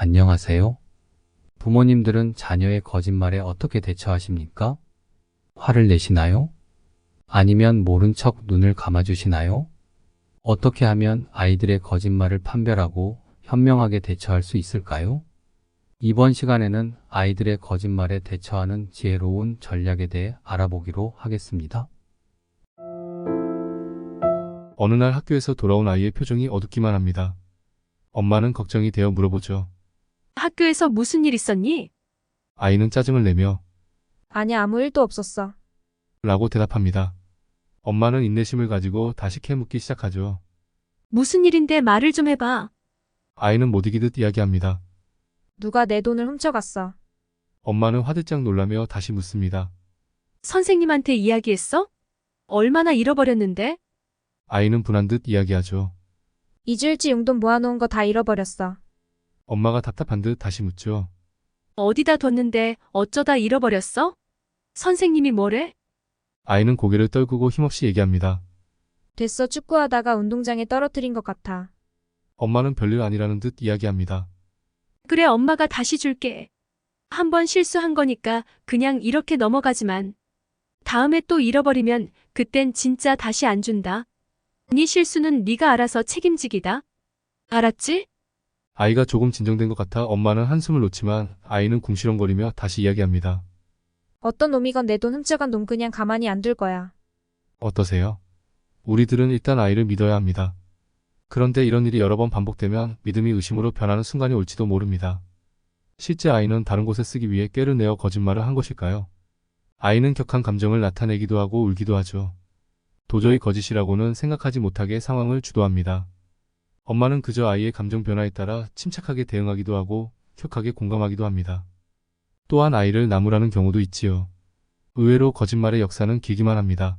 안녕하세요. 부모님들은 자녀의 거짓말에 어떻게 대처하십니까? 화를 내시나요? 아니면 모른 척 눈을 감아주시나요? 어떻게 하면 아이들의 거짓말을 판별하고 현명하게 대처할 수 있을까요? 이번 시간에는 아이들의 거짓말에 대처하는 지혜로운 전략에 대해 알아보기로 하겠습니다. 어느 날 학교에서 돌아온 아이의 표정이 어둡기만 합니다. 엄마는 걱정이 되어 물어보죠. 학교에서 무슨 일 있었니? 아이는 짜증을 내며 아니, 아무 일도 없었어. 라고 대답합니다. 엄마는 인내심을 가지고 다시 캐묻기 시작하죠. 무슨 일인데 말을 좀 해봐. 아이는 못 이기듯 이야기합니다. 누가 내 돈을 훔쳐갔어. 엄마는 화들짝 놀라며 다시 묻습니다. 선생님한테 이야기했어? 얼마나 잃어버렸는데? 아이는 분한 듯 이야기하죠. 2주일치 용돈 모아놓은 거 다 잃어버렸어. 엄마가 답답한 듯 다시 묻죠. 어디다 뒀는데 어쩌다 잃어버렸어? 선생님이 뭐래? 아이는 고개를 떨구고 힘없이 얘기합니다. 됐어, 축구하다가 운동장에 떨어뜨린 것 같아. 엄마는 별일 아니라는 듯 이야기합니다. 그래, 엄마가 다시 줄게. 한 번 실수한 거니까 그냥 이렇게 넘어가지만. 다음에 또 잃어버리면 그땐 진짜 다시 안 준다. 네 실수는 네가 알아서 책임지기다. 알았지? 아이가 조금 진정된 것 같아 엄마는 한숨을 놓지만 아이는 궁시렁거리며 다시 이야기합니다. 어떤 놈이건 내 돈 훔쳐간 놈 그냥 가만히 안 둘 거야. 어떠세요? 우리들은 일단 아이를 믿어야 합니다. 그런데 이런 일이 여러 번 반복되면 믿음이 의심으로 변하는 순간이 올지도 모릅니다. 실제 아이는 다른 곳에 쓰기 위해 꾀를 내어 거짓말을 한 것일까요? 아이는 격한 감정을 나타내기도 하고 울기도 하죠. 도저히 거짓이라고는 생각하지 못하게 상황을 주도합니다. 엄마는 그저 아이의 감정 변화에 따라 침착하게 대응하기도 하고 격하게 공감하기도 합니다. 또한 아이를 나무라는 경우도 있지요. 의외로 거짓말의 역사는 길기만 합니다.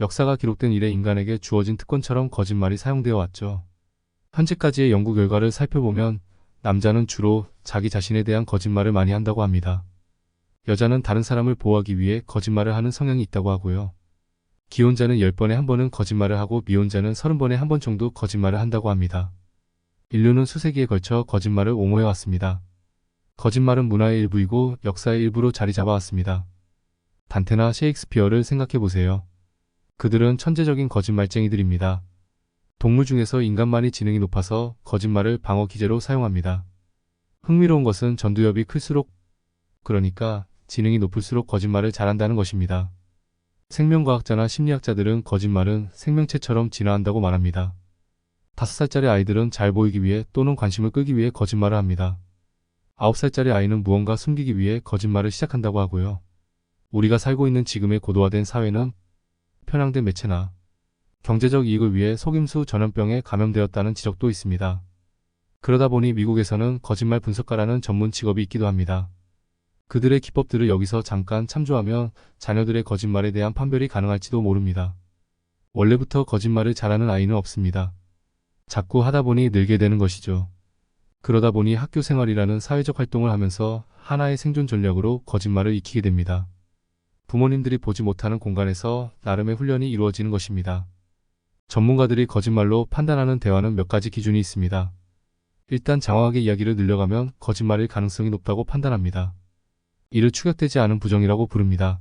역사가 기록된 이래 인간에게 주어진 특권처럼 거짓말이 사용되어 왔죠. 현재까지의 연구 결과를 살펴보면 남자는 주로 자기 자신에 대한 거짓말을 많이 한다고 합니다. 여자는 다른 사람을 보호하기 위해 거짓말을 하는 성향이 있다고 하고요. 기혼자는 10번에 한 번은 거짓말을 하고 미혼자는 30번에 한 번 정도 거짓말을 한다고 합니다. 인류는 수세기에 걸쳐 거짓말을 옹호해왔습니다. 거짓말은 문화의 일부이고 역사의 일부로 자리 잡아왔습니다. 단테나 셰익스피어를 생각해보세요. 그들은 천재적인 거짓말쟁이들입니다. 동물 중에서 인간만이 지능이 높아서 거짓말을 방어 기제로 사용합니다. 흥미로운 것은 전두엽이 클수록, 그러니까 지능이 높을수록 거짓말을 잘한다는 것입니다. 생명과학자나 심리학자들은 거짓말은 생명체처럼 진화한다고 말합니다. 5살짜리 아이들은 잘 보이기 위해 또는 관심을 끌기 위해 거짓말을 합니다. 9살짜리 아이는 무언가 숨기기 위해 거짓말을 시작한다고 하고요. 우리가 살고 있는 지금의 고도화된 사회는 편향된 매체나 경제적 이익을 위해 속임수 전염병에 감염되었다는 지적도 있습니다. 그러다 보니 미국에서는 거짓말 분석가라는 전문 직업이 있기도 합니다. 그들의 기법들을 여기서 잠깐 참조하면 자녀들의 거짓말에 대한 판별이 가능할지도 모릅니다. 원래부터 거짓말을 잘하는 아이는 없습니다. 자꾸 하다 보니 늘게 되는 것이죠. 그러다 보니 학교 생활이라는 사회적 활동을 하면서 하나의 생존 전략으로 거짓말을 익히게 됩니다. 부모님들이 보지 못하는 공간에서 나름의 훈련이 이루어지는 것입니다. 전문가들이 거짓말로 판단하는 대화는 몇 가지 기준이 있습니다. 일단 장황하게 이야기를 늘려가면 거짓말일 가능성이 높다고 판단합니다. 이를 추격되지 않은 부정이라고 부릅니다.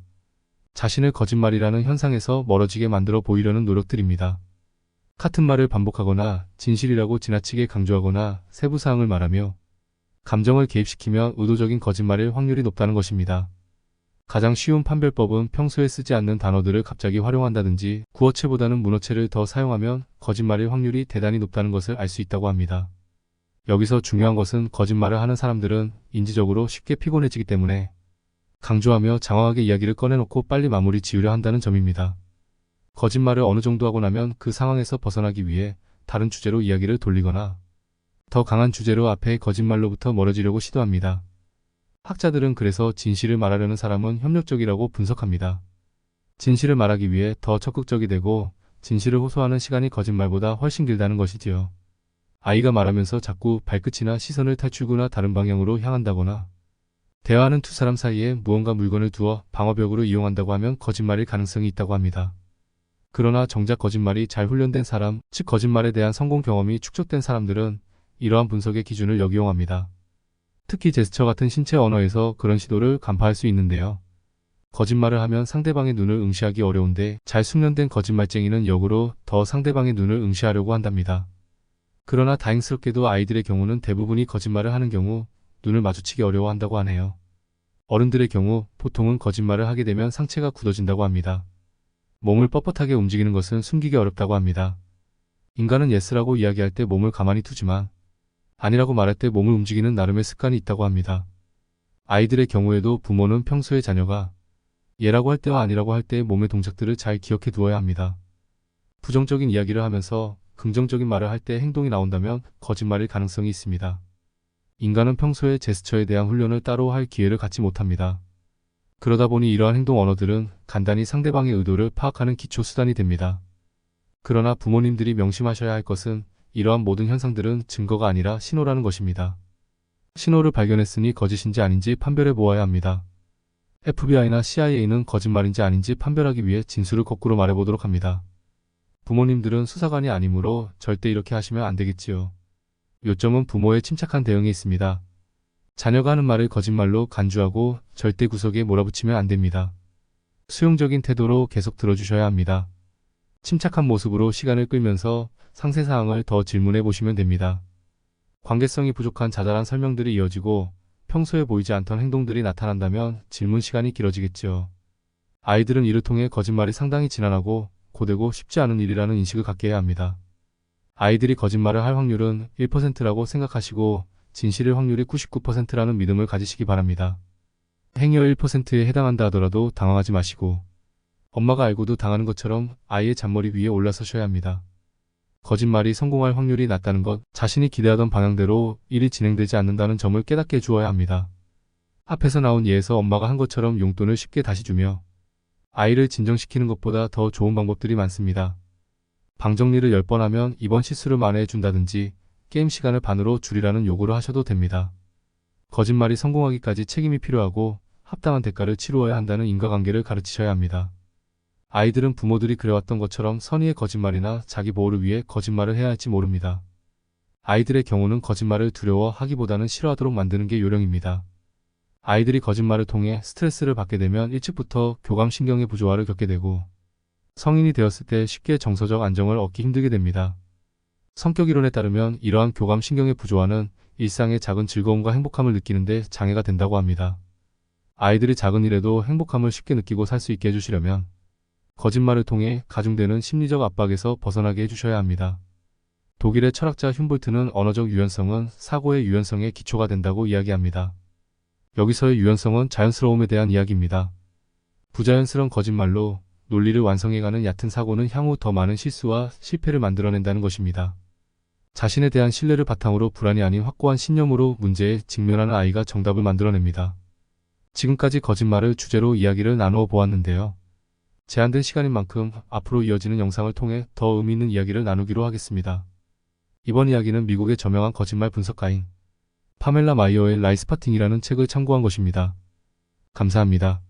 자신을 거짓말이라는 현상에서 멀어지게 만들어 보이려는 노력들입니다. 같은 말을 반복하거나 진실이라고 지나치게 강조하거나 세부사항을 말하며 감정을 개입시키면 의도적인 거짓말일 확률이 높다는 것입니다. 가장 쉬운 판별법은 평소에 쓰지 않는 단어들을 갑자기 활용한다든지 구어체보다는 문어체를 더 사용하면 거짓말일 확률이 대단히 높다는 것을 알 수 있다고 합니다. 여기서 중요한 것은 거짓말을 하는 사람들은 인지적으로 쉽게 피곤해지기 때문에 강조하며 장황하게 이야기를 꺼내놓고 빨리 마무리 지으려 한다는 점입니다. 거짓말을 어느 정도 하고 나면 그 상황에서 벗어나기 위해 다른 주제로 이야기를 돌리거나 더 강한 주제로 앞의 거짓말로부터 멀어지려고 시도합니다. 학자들은 그래서 진실을 말하려는 사람은 협력적이라고 분석합니다. 진실을 말하기 위해 더 적극적이 되고 진실을 호소하는 시간이 거짓말보다 훨씬 길다는 것이지요. 아이가 말하면서 자꾸 발끝이나 시선을 탈출구나 다른 방향으로 향한다거나 대화하는 두 사람 사이에 무언가 물건을 두어 방어벽으로 이용한다고 하면 거짓말일 가능성이 있다고 합니다. 그러나 정작 거짓말이 잘 훈련된 사람, 즉 거짓말에 대한 성공 경험이 축적된 사람들은 이러한 분석의 기준을 역이용합니다. 특히 제스처 같은 신체 언어에서 그런 시도를 간파할 수 있는데요. 거짓말을 하면 상대방의 눈을 응시하기 어려운데 잘 숙련된 거짓말쟁이는 역으로 더 상대방의 눈을 응시하려고 한답니다. 그러나 다행스럽게도 아이들의 경우는 대부분이 거짓말을 하는 경우 눈을 마주치기 어려워한다고 하네요. 어른들의 경우 보통은 거짓말을 하게 되면 상체가 굳어진다고 합니다. 몸을 뻣뻣하게 움직이는 것은 숨기기 어렵다고 합니다. 인간은 예스라고 이야기할 때 몸을 가만히 두지만 아니라고 말할 때 몸을 움직이는 나름의 습관이 있다고 합니다. 아이들의 경우에도 부모는 평소에 자녀가 예라고 할 때와 아니라고 할 때의 몸의 동작들을 잘 기억해 두어야 합니다. 부정적인 이야기를 하면서 긍정적인 말을 할 때 행동이 나온다면 거짓말일 가능성이 있습니다. 인간은 평소에 제스처에 대한 훈련을 따로 할 기회를 갖지 못합니다. 그러다 보니 이러한 행동 언어들은 간단히 상대방의 의도를 파악하는 기초 수단이 됩니다. 그러나 부모님들이 명심하셔야 할 것은 이러한 모든 현상들은 증거가 아니라 신호라는 것입니다. 신호를 발견했으니 거짓인지 아닌지 판별해 보아야 합니다. FBI나 CIA는 거짓말인지 아닌지 판별하기 위해 진술을 거꾸로 말해보도록 합니다. 부모님들은 수사관이 아니므로 절대 이렇게 하시면 안 되겠지요. 요점은 부모의 침착한 대응이 있습니다. 자녀가 하는 말을 거짓말로 간주하고 절대 구석에 몰아붙이면 안 됩니다. 수용적인 태도로 계속 들어주셔야 합니다. 침착한 모습으로 시간을 끌면서 상세 사항을 더 질문해 보시면 됩니다. 관계성이 부족한 자잘한 설명들이 이어지고 평소에 보이지 않던 행동들이 나타난다면 질문 시간이 길어지겠죠. 아이들은 이를 통해 거짓말이 상당히 지난하고 고되고 쉽지 않은 일이라는 인식을 갖게 해야 합니다. 아이들이 거짓말을 할 확률은 1%라고 생각하시고 진실일 확률이 99%라는 믿음을 가지시기 바랍니다. 행여 1%에 해당한다 하더라도 당황하지 마시고 엄마가 알고도 당하는 것처럼 아이의 잔머리 위에 올라서셔야 합니다. 거짓말이 성공할 확률이 낮다는 것, 자신이 기대하던 방향대로 일이 진행되지 않는다는 점을 깨닫게 해주어야 합니다. 앞에서 나온 예에서 엄마가 한 것처럼 용돈을 쉽게 다시 주며 아이를 진정시키는 것보다 더 좋은 방법들이 많습니다. 방 정리를 10번 하면 이번 실수를 만회해 준다든지 게임 시간을 반으로 줄이라는 요구를 하셔도 됩니다. 거짓말이 성공하기까지 책임이 필요하고 합당한 대가를 치루어야 한다는 인과관계를 가르치셔야 합니다. 아이들은 부모들이 그래왔던 것처럼 선의의 거짓말이나 자기 보호를 위해 거짓말을 해야 할지 모릅니다. 아이들의 경우는 거짓말을 두려워하기보다는 싫어하도록 만드는 게 요령입니다. 아이들이 거짓말을 통해 스트레스를 받게 되면 일찍부터 교감신경의 부조화를 겪게 되고 성인이 되었을 때 쉽게 정서적 안정을 얻기 힘들게 됩니다. 성격이론에 따르면 이러한 교감신경의 부조화는 일상의 작은 즐거움과 행복함을 느끼는데 장애가 된다고 합니다. 아이들이 작은 일에도 행복함을 쉽게 느끼고 살 수 있게 해주시려면 거짓말을 통해 가중되는 심리적 압박에서 벗어나게 해주셔야 합니다. 독일의 철학자 훔볼트는 언어적 유연성은 사고의 유연성의 기초가 된다고 이야기합니다. 여기서의 유연성은 자연스러움에 대한 이야기입니다. 부자연스러운 거짓말로 논리를 완성해가는 얕은 사고는 향후 더 많은 실수와 실패를 만들어낸다는 것입니다. 자신에 대한 신뢰를 바탕으로 불안이 아닌 확고한 신념으로 문제에 직면하는 아이가 정답을 만들어냅니다. 지금까지 거짓말을 주제로 이야기를 나누어 보았는데요. 제한된 시간인 만큼 앞으로 이어지는 영상을 통해 더 의미 있는 이야기를 나누기로 하겠습니다. 이번 이야기는 미국의 저명한 거짓말 분석가인 파멜라 마이어의 라이스파팅이라는 책을 참고한 것입니다. 감사합니다.